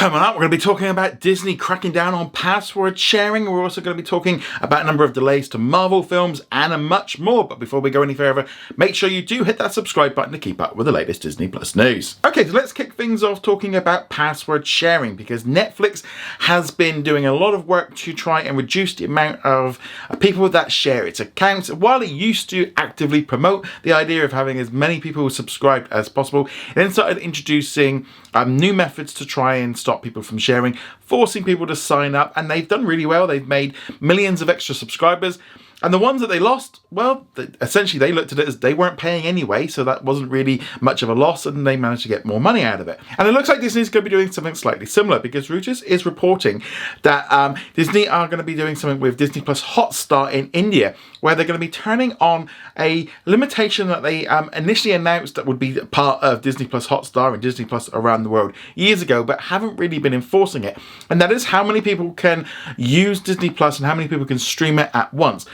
Coming up, we're going to be talking about Disney cracking down on password sharing. We're also going to be talking about a number of delays to Marvel films and much more. But before we go any further, make sure you do hit that subscribe button to keep up with the latest Disney Plus news. Okay, so let's kick things off talking about password sharing, because Netflix has been doing a lot of work to try and reduce the amount of people that share its accounts. While it used to actively promote the idea of having as many people subscribed as possible, it then started introducing new methods to try and stop people from sharing, forcing people to sign up, and they've done really well. They've made millions of extra subscribers. And the ones that they lost, well, essentially they looked at it as they weren't paying anyway, so that wasn't really much of a loss, and they managed to get more money out of it. And it looks like Disney's going to be doing something slightly similar, because Reuters is reporting that Disney are going to be doing something with Disney Plus Hotstar in India, where they're going to be turning on a limitation that they initially announced that would be part of Disney Plus Hotstar and Disney Plus around the world years ago, but haven't really been enforcing it. And that is how many people can use Disney Plus and how many people can stream it at once.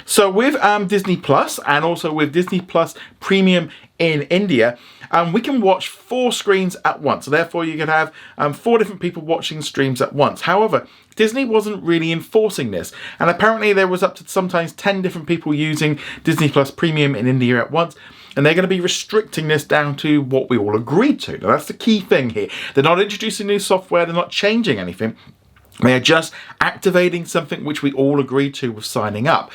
So with Disney Plus and also with Disney Plus Premium in India, we can watch 4 screens at once. So therefore you can have 4 different people watching streams at once. However, Disney wasn't really enforcing this. And apparently there was up to sometimes 10 different people using Disney Plus Premium in India at once. And they're going to be restricting this down to what we all agreed to. Now that's the key thing here. They're not introducing new software. They're not changing anything. They are just activating something which we all agreed to with signing up.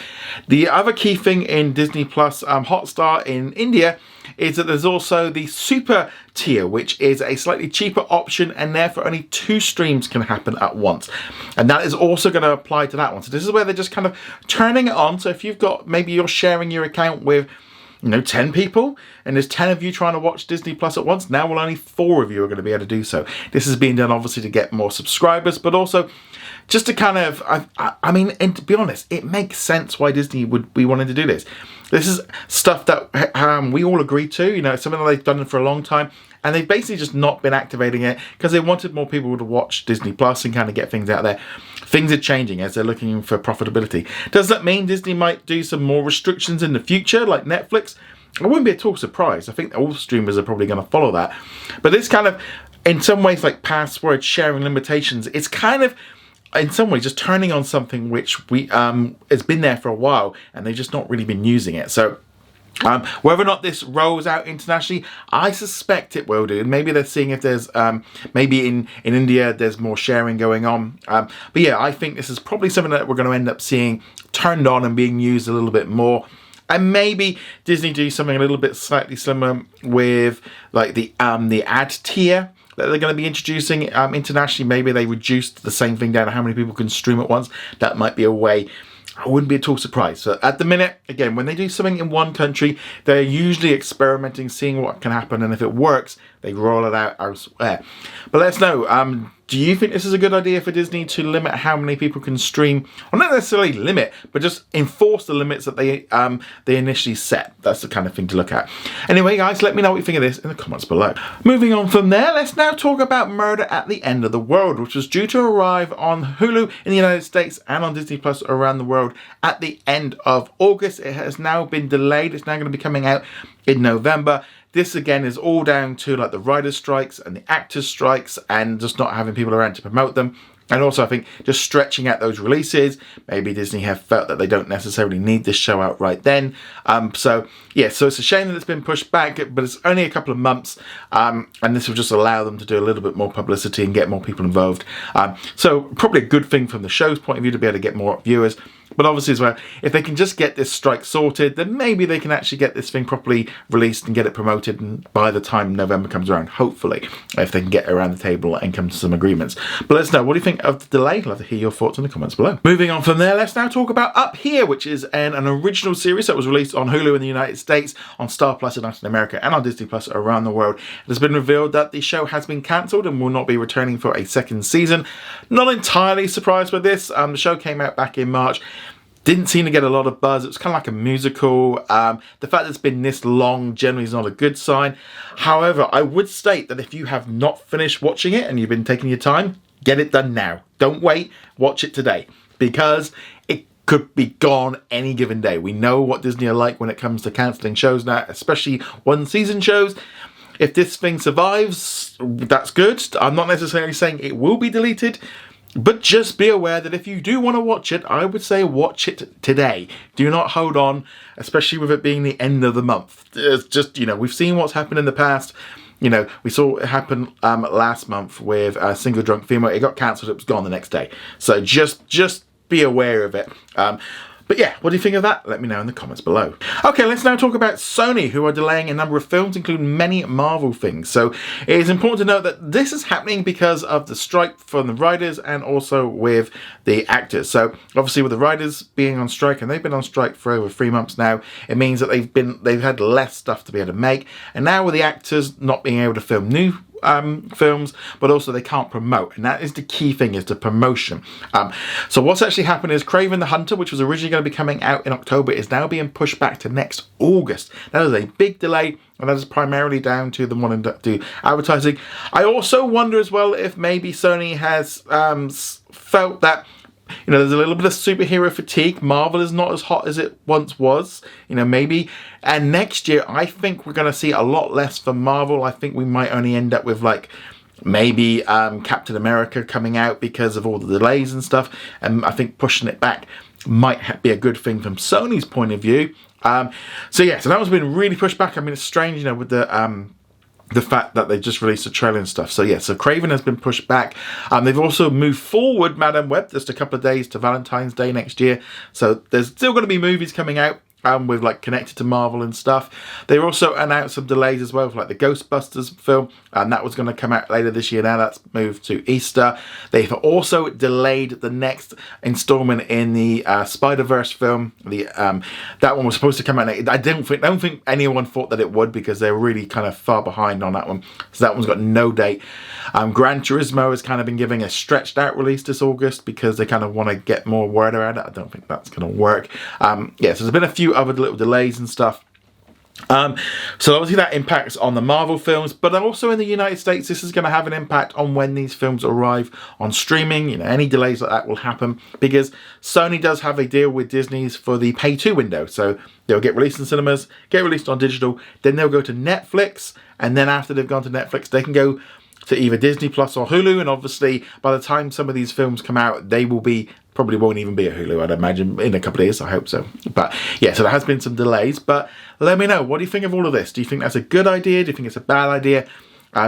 The other key thing in Disney Plus Hotstar in India is that there's also the super tier, which is a slightly cheaper option, and therefore only 2 streams can happen at once. And that is also going to apply to that one. So this is where they're just kind of turning it on. So if you've got, maybe you're sharing your account with 10 people, and there's 10 of you trying to watch Disney Plus at once. Now, only 4 of you are going to be able to do so. This is being done obviously to get more subscribers, but also just to kind of, I mean, and to be honest, it makes sense why Disney would be wanting to do this. This is stuff that we all agreed to, it's something that they've done for a long time, and they've basically just not been activating it because they wanted more people to watch Disney Plus and kind of get things out there. Things are changing as they're looking for profitability. Does that mean Disney might do some more restrictions in the future, like Netflix? I wouldn't be at all surprised. I think all streamers are probably going to follow that. But this kind of, in some ways, like password sharing limitations, it's kind of, in some ways, just turning on something which we has been there for a while, and they've just not really been using it. So whether or not this rolls out internationally, I suspect it will do. Maybe they're seeing if there's, maybe in India there's more sharing going on. But yeah, I think this is probably something that we're going to end up seeing turned on and being used a little bit more. And maybe Disney do something a little bit slightly similar with like the ad tier that they're going to be introducing internationally. Maybe they reduced the same thing down to how many people can stream at once. That might be a way. I wouldn't be at all surprised. So at the minute, again, when they do something in one country, they're usually experimenting, seeing what can happen, and if it works, they roll it out elsewhere. But let us know, do you think this is a good idea for Disney to limit how many people can stream? Well, not necessarily limit, but just enforce the limits that they initially set. That's the kind of thing to look at. Anyway, guys, let me know what you think of this in the comments below. Moving on from there, let's now talk about Murder at the End of the World, which was due to arrive on Hulu in the United States and on Disney Plus around the world at the end of August. It has now been delayed. It's now going to be coming out in November. This again is all down to like the writers' strikes and the actors' strikes and just not having people around to promote them. And also I think just stretching out those releases. Maybe Disney have felt that they don't necessarily need this show out right then. So it's a shame that it's been pushed back, but it's only a couple of months. And this will just allow them to do a little bit more publicity and get more people involved. So probably a good thing from the show's point of view to be able to get more viewers. But obviously as well, if they can just get this strike sorted, then maybe they can actually get this thing properly released and get it promoted, and by the time November comes around, hopefully, if they can get around the table and come to some agreements. But let us know, what do you think of the delay? I'd love to hear your thoughts in the comments below. Moving on from there, let's now talk about Up Here, which is an original series that was released on Hulu in the United States, on Star Plus in Latin America, and on Disney Plus around the world. It has been revealed that the show has been cancelled and will not be returning for a second season. Not entirely surprised by this. The show came out back in March. Didn't seem to get a lot of buzz. It was kind of like a musical. The fact that it's been this long generally is not a good sign. However, I would state that if you have not finished watching it and you've been taking your time, get it done now. Don't wait. Watch it today, because it could be gone any given day. We know what Disney are like when it comes to cancelling shows now, especially one-season shows. If this thing survives, that's good. I'm not necessarily saying it will be deleted, but just be aware that if you do want to watch it, I would say watch it today. Do not hold on, especially with it being the end of the month. It's just, we've seen what's happened in the past. We saw it happen last month with a Single Drunk Female. It got cancelled, it was gone the next day. So just be aware of it. But yeah, what do you think of that? Let me know in the comments below. Okay, let's now talk about Sony, who are delaying a number of films, including many Marvel things. So it is important to note that this is happening because of the strike from the writers and also with the actors. So obviously with the writers being on strike, and they've been on strike for over 3 months now, it means that they've had less stuff to be able to make. And now with the actors not being able to film new films, but also they can't promote, and that is the key thing, is the promotion. So what's actually happened is Kraven the Hunter, which was originally going to be coming out in October, is now being pushed back to next August. That is a big delay, and that is primarily down to them wanting to do advertising. I also wonder as well if maybe Sony has felt that there's a little bit of superhero fatigue. Marvel is not as hot as it once was, maybe. And next year, I think we're going to see a lot less from Marvel. I think we might only end up with maybe Captain America coming out because of all the delays and stuff. And I think pushing it back might be a good thing from Sony's point of view. So that one's been really pushed back. I mean, it's strange, with the fact that they just released a trailer and stuff. So Kraven has been pushed back. They've also moved forward Madame Web just a couple of days to Valentine's Day next year. So there's still going to be movies coming out with connected to Marvel and stuff. They also announced some delays as well for the Ghostbusters film, and that was going to come out later this year. Now that's moved to Easter. They've also delayed the next installment in the Spider-Verse film. That one was supposed to come out. I don't think anyone thought that it would, because they were really kind of far behind on that one. So that one's got no date. Gran Turismo has kind of been giving a stretched out release this August because they kind of want to get more word around it. I don't think that's going to work. So there's been a few other little delays and stuff. So obviously that impacts on the Marvel films, but also in the United States, this is going to have an impact on when these films arrive on streaming. Any delays like that will happen because Sony does have a deal with Disney's for the Pay 2 window. So they'll get released in cinemas, get released on digital, then they'll go to Netflix, and then after they've gone to Netflix, they can go to either Disney Plus or Hulu. And obviously by the time some of these films come out, they will be probably won't even be at Hulu, I'd imagine, in a couple of years. I hope so. But so there has been some delays. But let me know, what do you think of all of this? Do you think that's a good idea? Do you think it's a bad idea?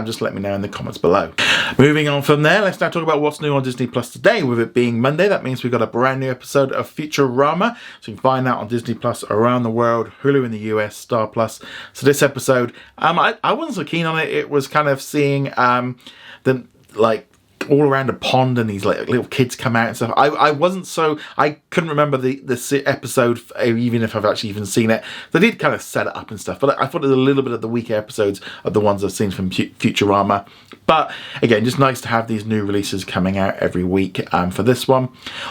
Just let me know in the comments below. Moving on from there, let's now talk about what's new on Disney Plus today. With it being Monday, that means we've got a brand new episode of Futurama. So you can find that on Disney Plus around the world, Hulu in the US, Star Plus. So this episode, I wasn't so keen on it. It was kind of seeing all around a pond and these little kids come out and stuff. I couldn't remember the episode, even if I've actually even seen it. They did kind of set it up and stuff, but I thought it was a little bit of the weaker episodes of the ones I've seen from Futurama. But again, just nice to have these new releases coming out every week for this one.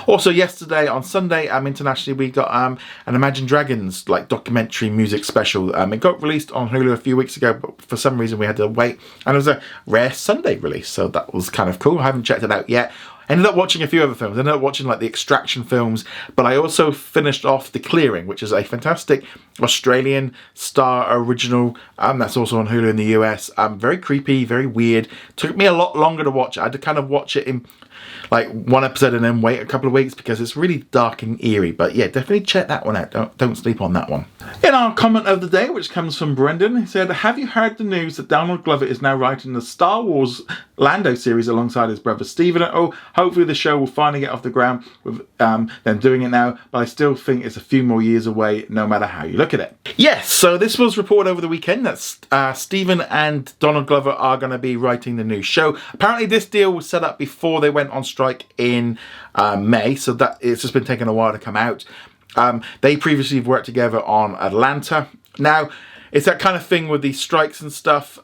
Also yesterday on Sunday, internationally, we got an Imagine Dragons documentary music special. It got released on Hulu a few weeks ago, but for some reason we had to wait, and it was a rare Sunday release, so that was kind of cool. I haven't checked it out yet. Ended up watching a few other films. I ended up watching the Extraction films, but I also finished off The Clearing, which is a fantastic Australian Star original. That's also on Hulu in the US. Very creepy, very weird. Took me a lot longer to watch. I had to kind of watch it in one episode and then wait a couple of weeks because it's really dark and eerie. But yeah, definitely check that one out. Don't sleep on that one. In our comment of the day, which comes from Brendan, he said, "Have you heard the news that Donald Glover is now writing the Star Wars Lando series alongside his brother Stephen? Oh, hopefully the show will finally get off the ground with them doing it now, but I still think it's a few more years away no matter how you look at it." Yes, so this was reported over the weekend that Stephen and Donald Glover are going to be writing the new show. Apparently this deal was set up before they went on strike in May, so that it's just been taking a while to come out. They previously worked together on Atlanta. Now, it's that kind of thing with these strikes and stuff.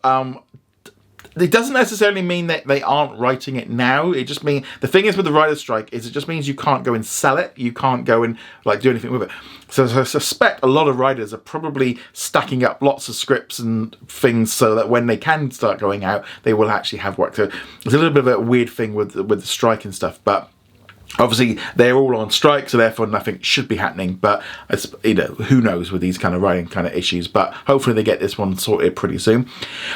It doesn't necessarily mean that they aren't writing it now. It just means, the thing is with the writer's strike is it just means you can't go and sell it. You can't go and do anything with it. So I suspect a lot of writers are probably stacking up lots of scripts and things so that when they can start going out, they will actually have work. So it's a little bit of a weird thing with the strike and stuff, but Obviously, they're all on strike, so therefore nothing should be happening. But who knows with these kind of writing kind of issues. But hopefully they get this one sorted pretty soon.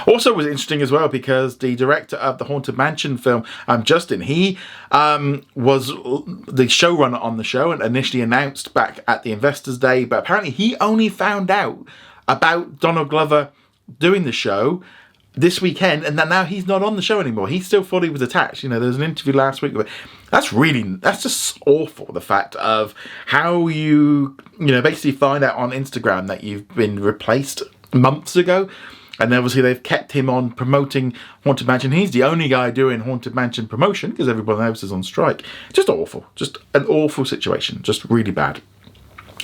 Also, was interesting as well because the director of the Haunted Mansion film, Justin, he was the showrunner on the show and initially announced back at the Investors Day. But apparently, he only found out about Donald Glover doing the show this weekend, and that now he's not on the show anymore. He still thought he was attached. There was an interview last week, but that's just awful. The fact of how you basically find out on Instagram that you've been replaced months ago, and obviously they've kept him on promoting Haunted Mansion. He's the only guy doing Haunted Mansion promotion because everyone else is on strike. Just awful. Just an awful situation. Just really bad.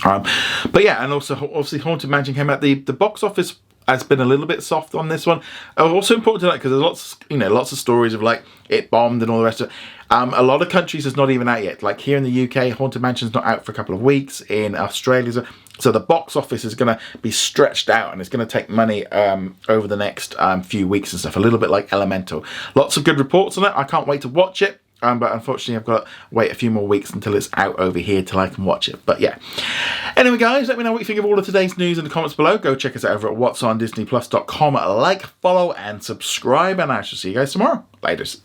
But yeah, and also obviously Haunted Mansion came out. The box office has been a little bit soft on this one. Also important to note because there's lots of stories of like it bombed and all the rest of it. A lot of countries it's not even out yet. Like here in the UK, Haunted Mansion's not out for a couple of weeks. In Australia, so the box office is going to be stretched out and it's going to take money over the next few weeks and stuff. A little bit like Elemental. Lots of good reports on it. I can't wait to watch it. But unfortunately, I've got to wait a few more weeks until it's out over here till I can watch it. But yeah. Anyway, guys, let me know what you think of all of today's news in the comments below. Go check us out over at whatsondisneyplus.com. Like, follow, and subscribe. And I shall see you guys tomorrow. Laters.